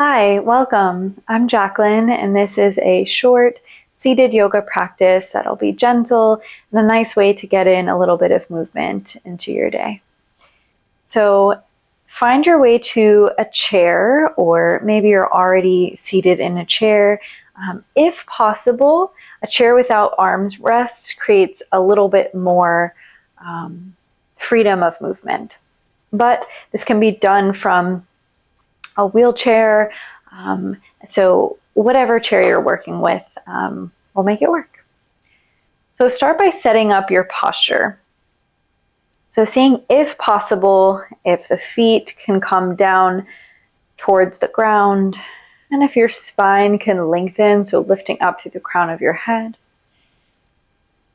Hi, welcome. I'm Jacqueline, and this is a short seated yoga practice that'll be gentle and a nice way to get in a little bit of movement into your day. So find your way to a chair, or maybe you're already seated in a chair. If possible, a chair without arms rests creates a little bit more freedom of movement. But this can be done from a wheelchair. So whatever chair you're working with will make it work. So start by setting up your posture. So seeing if possible, if the feet can come down towards the ground, and if your spine can lengthen, so lifting up through the crown of your head.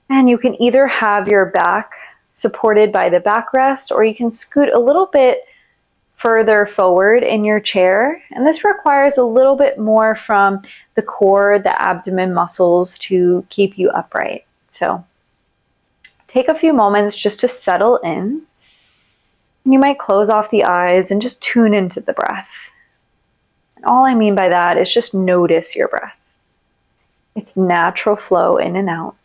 And you can either have your back supported by the backrest, or you can scoot a little bit further forward in your chair. And this requires a little bit more from the core, the abdomen muscles to keep you upright. So take a few moments just to settle in. You might close off the eyes and just tune into the breath. And all I mean by that is just notice your breath. Its natural flow in and out.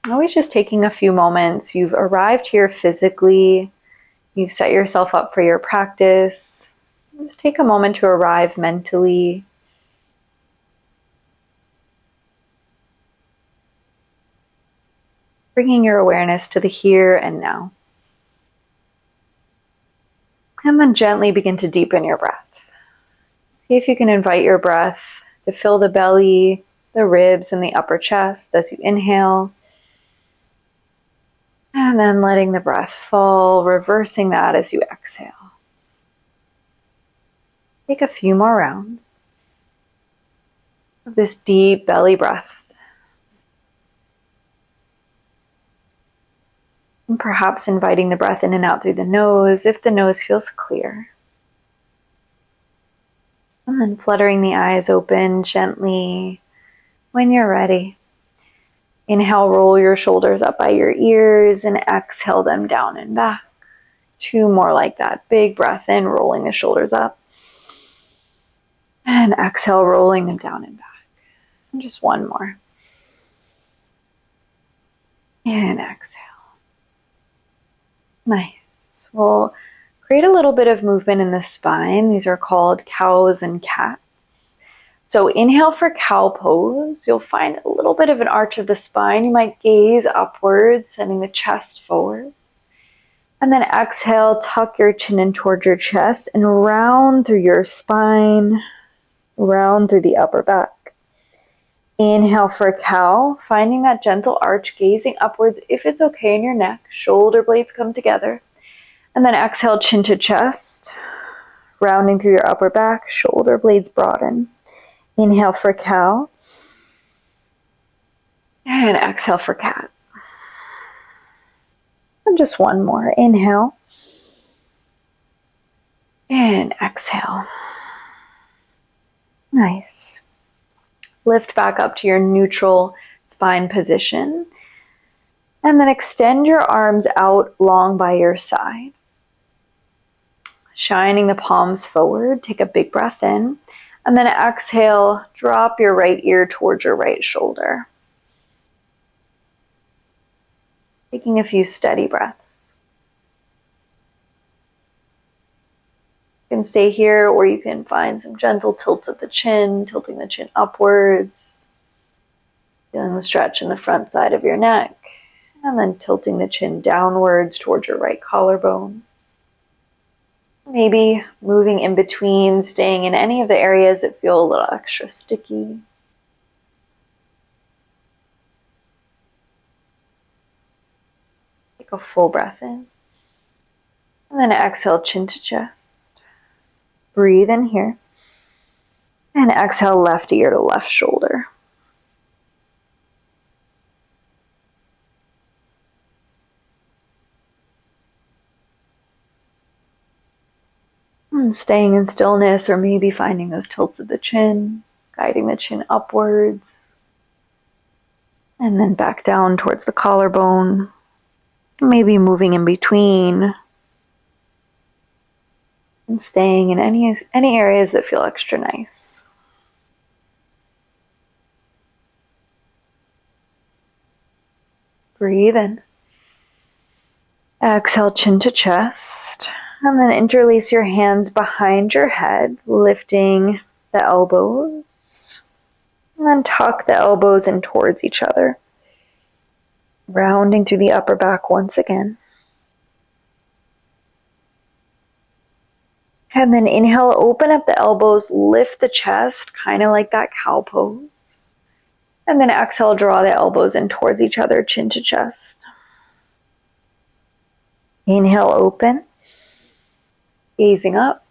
Always just taking a few moments. You've arrived here physically. You've set yourself up for your practice. Just take a moment to arrive mentally. Bringing your awareness to the here and now. And then gently begin to deepen your breath. See if you can invite your breath to fill the belly, the ribs, and the upper chest as you inhale. And then letting the breath fall, reversing that as you exhale. Take a few more rounds of this deep belly breath. And perhaps inviting the breath in and out through the nose if the nose feels clear. And then fluttering the eyes open gently when you're ready. Inhale, roll your shoulders up by your ears, and exhale them down and back. Two more like that. Big breath in, rolling the shoulders up. And exhale, rolling them down and back. And just one more. And exhale. Nice. We'll create a little bit of movement in the spine. These are called cows and cats. So inhale for cow pose. You'll find a little bit of an arch of the spine. You might gaze upwards, sending the chest forwards. And then exhale, tuck your chin in towards your chest and round through your spine, round through the upper back. Inhale for cow, finding that gentle arch, gazing upwards if it's okay in your neck. Shoulder blades come together. And then exhale, chin to chest, rounding through your upper back, shoulder blades broaden. Inhale for cow. And exhale for cat. And just one more. Inhale. And exhale. Nice. Lift back up to your neutral spine position. And then extend your arms out long by your side. Shining the palms forward. Take a big breath in. And then exhale, drop your right ear towards your right shoulder. Taking a few steady breaths. You can stay here, or you can find some gentle tilts of the chin, tilting the chin upwards. Feeling the stretch in the front side of your neck. And then tilting the chin downwards towards your right collarbone. Maybe moving in between, staying in any of the areas that feel a little extra sticky. Take a full breath in. And then exhale, chin to chest. Breathe in here. And exhale, left ear to left shoulder. Staying in stillness, or maybe finding those tilts of the chin, guiding the chin upwards, and then back down towards the collarbone, maybe moving in between, And staying in any areas that feel extra nice. Breathe in. Exhale, chin to chest. And then interlace your hands behind your head, lifting the elbows. And then tuck the elbows in towards each other. Rounding through the upper back once again. And then inhale, open up the elbows, lift the chest, kind of like that cow pose. And then exhale, draw the elbows in towards each other, chin to chest. Inhale, open. Gazing up.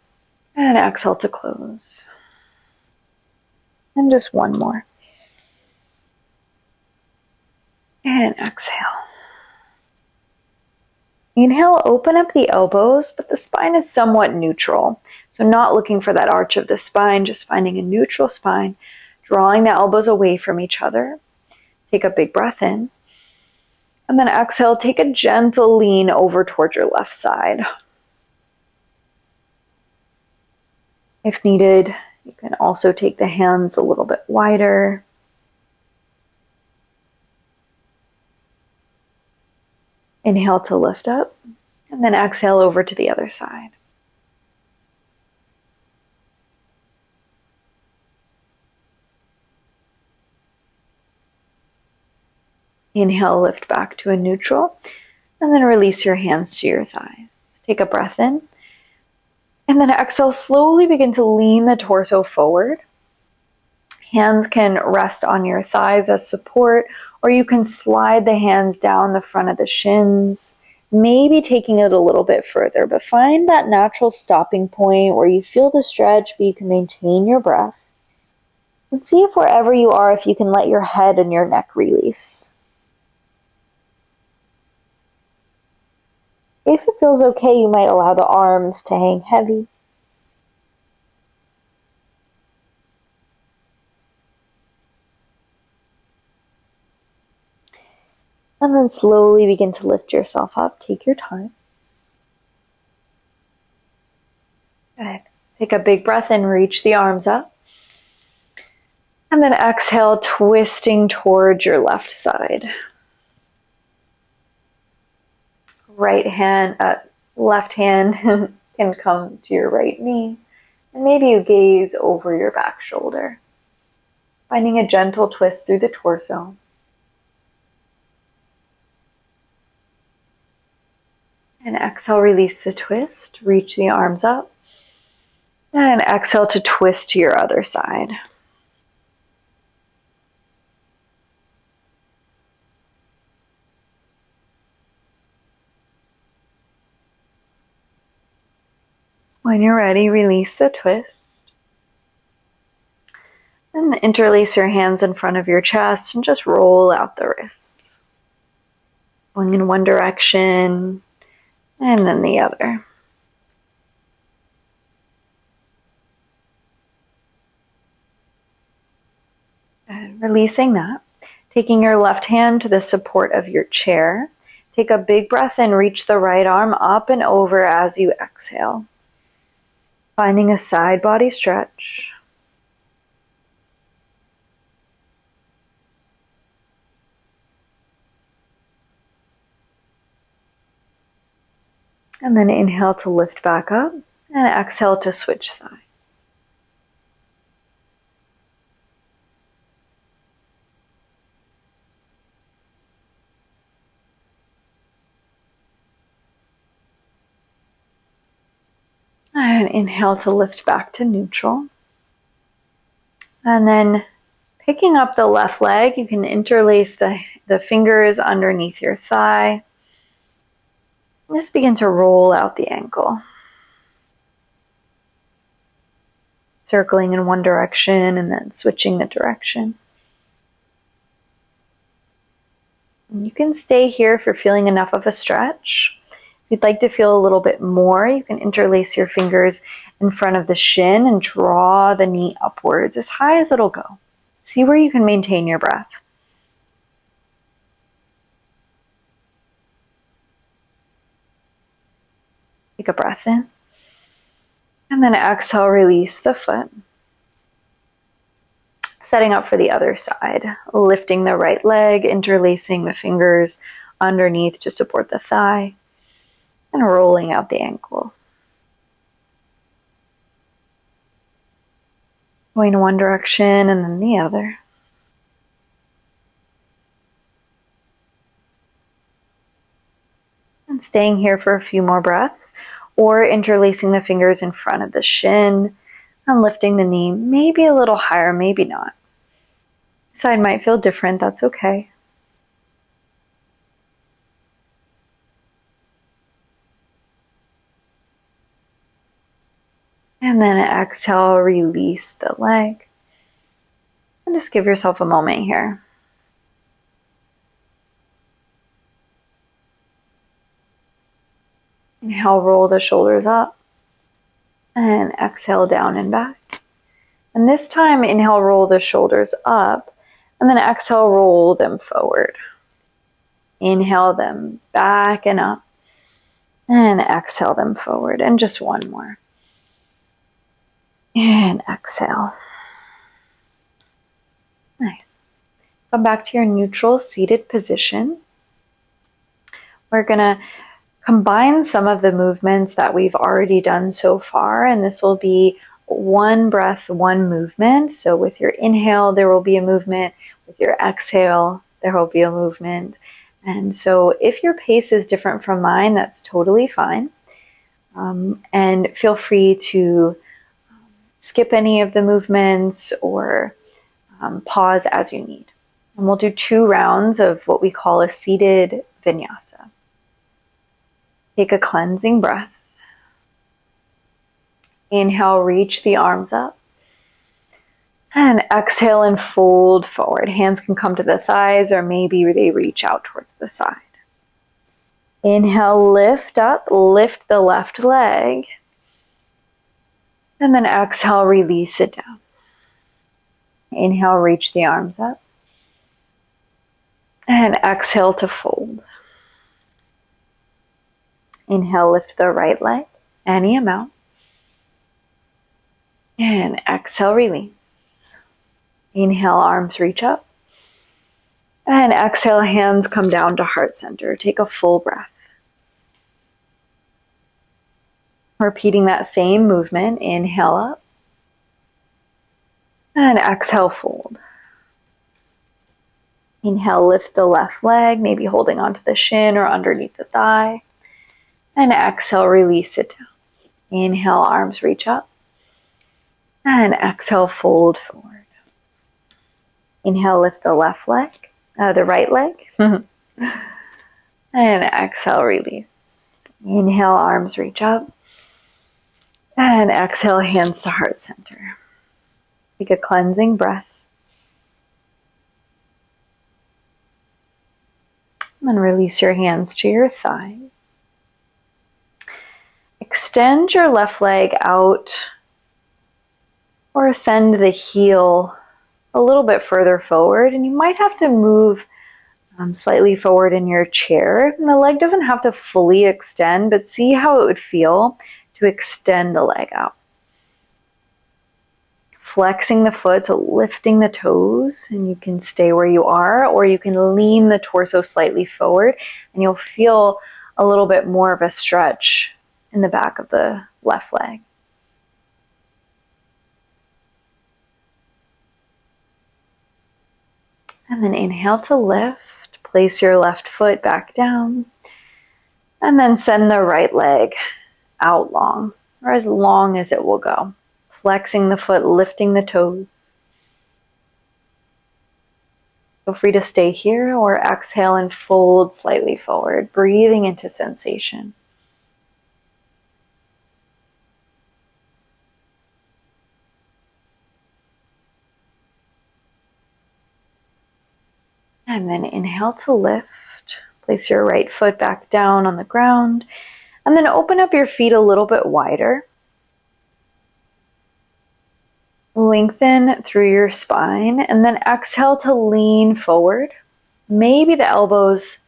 And exhale to close. And just one more. And exhale. Inhale, open up the elbows, but the spine is somewhat neutral. So not looking for that arch of the spine, just finding a neutral spine, drawing the elbows away from each other. Take a big breath in. And then exhale, take a gentle lean over towards your left side. If needed, you can also take the hands a little bit wider. Inhale to lift up, and then exhale over to the other side. Inhale, lift back to a neutral, and then release your hands to your thighs. Take a breath in, and then exhale, slowly begin to lean the torso forward. Hands can rest on your thighs as support, or you can slide the hands down the front of the shins, maybe taking it a little bit further, but find that natural stopping point where you feel the stretch, but you can maintain your breath. And see if wherever you are, if you can let your head and your neck release. If it feels okay, you might allow the arms to hang heavy. And then slowly begin to lift yourself up. Take your time. Good. Take a big breath in, reach the arms up. And then exhale, twisting towards your left side. Left hand can come to your right knee. And maybe you gaze over your back shoulder. Finding a gentle twist through the torso. And exhale, release the twist, reach the arms up. And exhale to twist to your other side. When you're ready, release the twist. And interlace your hands in front of your chest and just roll out the wrists. Going in one direction and then the other. And releasing that. Taking your left hand to the support of your chair. Take a big breath in, reach the right arm up and over as you exhale. Finding a side body stretch. And then inhale to lift back up and exhale to switch sides. And inhale to lift back to neutral. And then picking up the left leg, you can interlace the fingers underneath your thigh. Just begin to roll out the ankle. Circling in one direction and then switching the direction. And you can stay here if you're feeling enough of a stretch. If you'd like to feel a little bit more, you can interlace your fingers in front of the shin and draw the knee upwards as high as it'll go. See where you can maintain your breath. Take a breath in. And then exhale, release the foot. Setting up for the other side, lifting the right leg, interlacing the fingers underneath to support the thigh, and rolling out the ankle. Going one direction and then the other. And staying here for a few more breaths, or interlacing the fingers in front of the shin and lifting the knee maybe a little higher, maybe not. Side might feel different, that's okay. And then exhale, release the leg. And just give yourself a moment here. Inhale, roll the shoulders up. And exhale, down and back. And this time, inhale, roll the shoulders up. And then exhale, roll them forward. Inhale them back and up. And exhale them forward. And just one more. And exhale. Nice. Come back to your neutral seated position. We're going to combine some of the movements that we've already done so far, and this will be one breath, one movement. So with your inhale, there will be a movement. With your exhale, there will be a movement. And so if your pace is different from mine, that's totally fine. And feel free to skip any of the movements or pause as you need. And we'll do 2 rounds of what we call a seated vinyasa. Take a cleansing breath. Inhale, reach the arms up. And exhale and fold forward. Hands can come to the thighs or maybe they reach out towards the side. Inhale, lift up, lift the left leg. And then exhale, release it down. Inhale, reach the arms up. And exhale to fold. Inhale, lift the right leg, any amount. And exhale, release. Inhale, arms reach up. And exhale, hands come down to heart center. Take a full breath. Repeating that same movement, inhale up. And exhale, fold. Inhale, lift the left leg, maybe holding onto the shin or underneath the thigh. And exhale, release it down. Inhale, arms reach up. And exhale, fold forward. Inhale, lift the left leg, the right leg. And exhale, release. Inhale, arms reach up. And exhale, hands to heart center. Take a cleansing breath. And then release your hands to your thighs. Extend your left leg out or send the heel a little bit further forward, and you might have to move slightly forward in your chair. And the leg doesn't have to fully extend, but see how it would feel to extend the leg out. Flexing the foot, so lifting the toes, and you can stay where you are, or you can lean the torso slightly forward, and you'll feel a little bit more of a stretch in the back of the left leg. And then inhale to lift. Place your left foot back down. And then send the right leg out long, or as long as it will go. Flexing the foot, lifting the toes. Feel free to stay here or exhale and fold slightly forward, breathing into sensation. And then inhale to lift. Place your right foot back down on the ground. And then open up your feet a little bit wider. Lengthen through your spine. And then exhale to lean forward. Maybe the elbows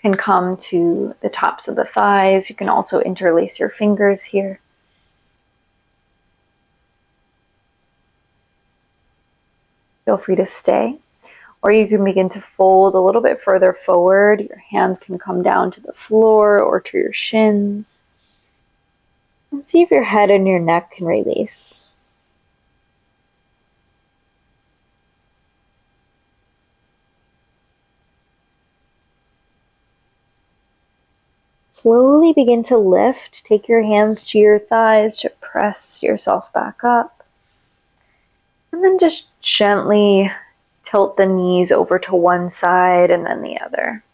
can come to the tops of the thighs. You can also interlace your fingers here. feel free to stay. Or you can begin to fold a little bit further forward. Your hands can come down to the floor or to your shins. And see if your head and your neck can release. Slowly begin to lift. Take your hands to your thighs to press yourself back up. And then just gently tilt the knees over to one side and then the other.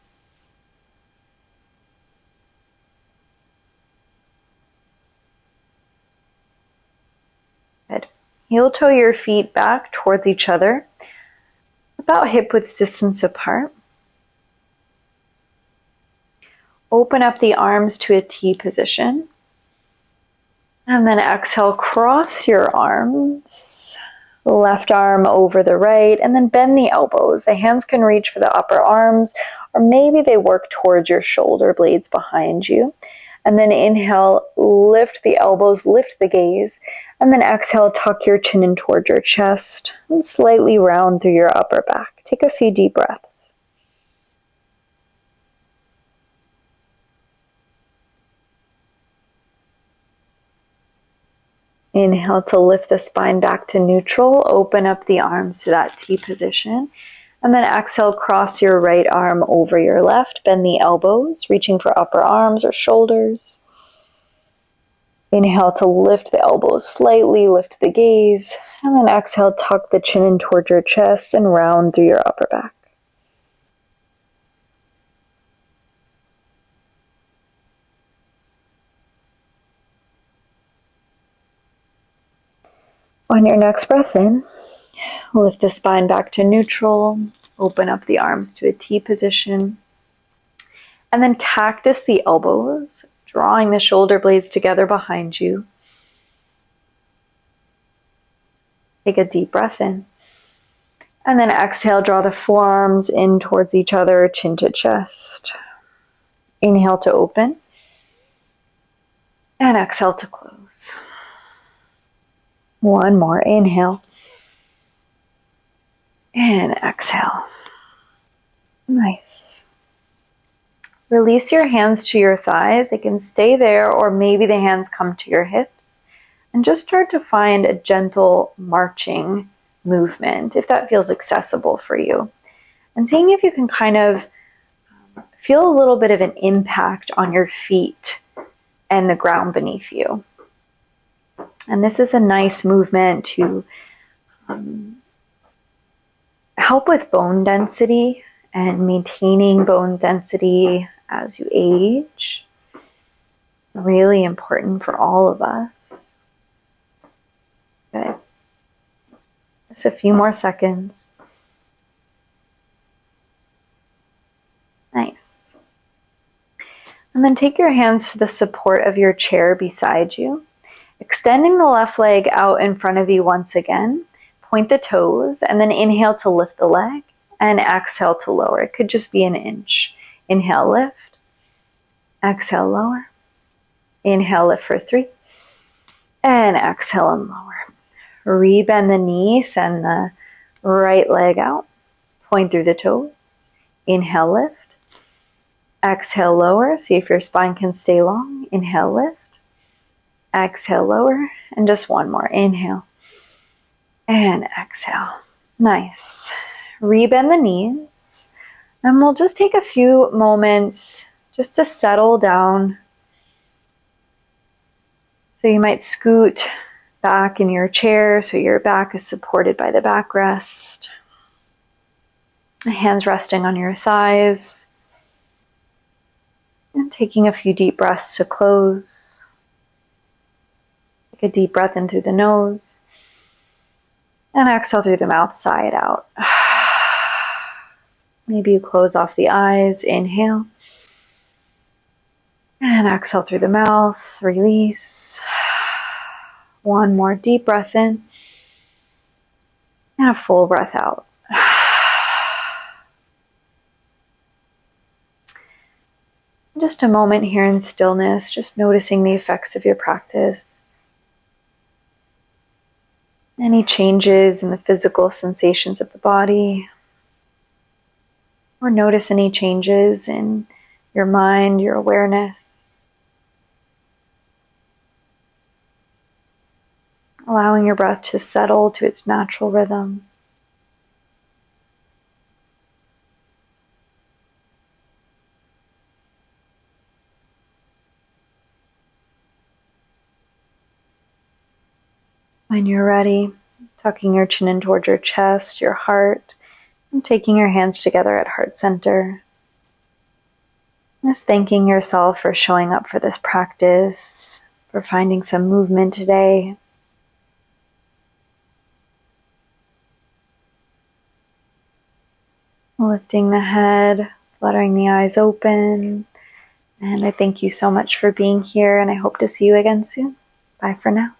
Good. Heel toe your feet back towards each other, about hip width distance apart. Open up the arms to a T position. And then exhale, cross your arms. Left arm over the right, and then bend the elbows. The hands can reach for the upper arms, or maybe they work towards your shoulder blades behind you. And then inhale, lift the elbows, lift the gaze. And then exhale, tuck your chin in toward your chest and slightly round through your upper back. Take a few deep breaths. Inhale to lift the spine back to neutral. Open up the arms to that T position. And then exhale, cross your right arm over your left. Bend the elbows, reaching for upper arms or shoulders. Inhale to lift the elbows slightly, lift the gaze. And then exhale, tuck the chin in toward your chest and round through your upper back. On your next breath in, lift the spine back to neutral. Open up the arms to a T position. And then cactus the elbows, drawing the shoulder blades together behind you. Take a deep breath in. And then exhale, draw the forearms in towards each other, chin to chest. Inhale to open. And exhale to close. One more. Inhale. And exhale. Nice. Release your hands to your thighs. They can stay there, or maybe the hands come to your hips. And just start to find a gentle marching movement, if that feels accessible for you. And seeing if you can kind of feel a little bit of an impact on your feet and the ground beneath you. And this is a nice movement to help with bone density and maintaining bone density as you age. Really important for all of us. Good. Just a few more seconds. Nice. And then take your hands to the support of your chair beside you. Extending the left leg out in front of you once again. Point the toes and then inhale to lift the leg and exhale to lower. It could just be an inch. Inhale, lift. Exhale, lower. Inhale, lift for 3. And exhale and lower. Rebend the knee, send the right leg out. Point through the toes. Inhale, lift. Exhale, lower. See if your spine can stay long. Inhale, lift. Exhale, lower. And just one more. Inhale. And exhale. Nice. Rebend the knees. And we'll just take a few moments just to settle down. So you might scoot back in your chair so your back is supported by the backrest. Hands resting on your thighs. And taking a few deep breaths to close. Take a deep breath in through the nose. And exhale through the mouth, sigh it out. Maybe you close off the eyes. Inhale. And exhale through the mouth. Release. One more deep breath in. And a full breath out. Just a moment here in stillness, just noticing the effects of your practice. Any changes in the physical sensations of the body, or notice any changes in your mind, your awareness. Allowing your breath to settle to its natural rhythm. When you're ready, tucking your chin in towards your chest, your heart, and taking your hands together at heart center. Just thanking yourself for showing up for this practice, for finding some movement today. Lifting the head, fluttering the eyes open. And I thank you so much for being here, and I hope to see you again soon. Bye for now.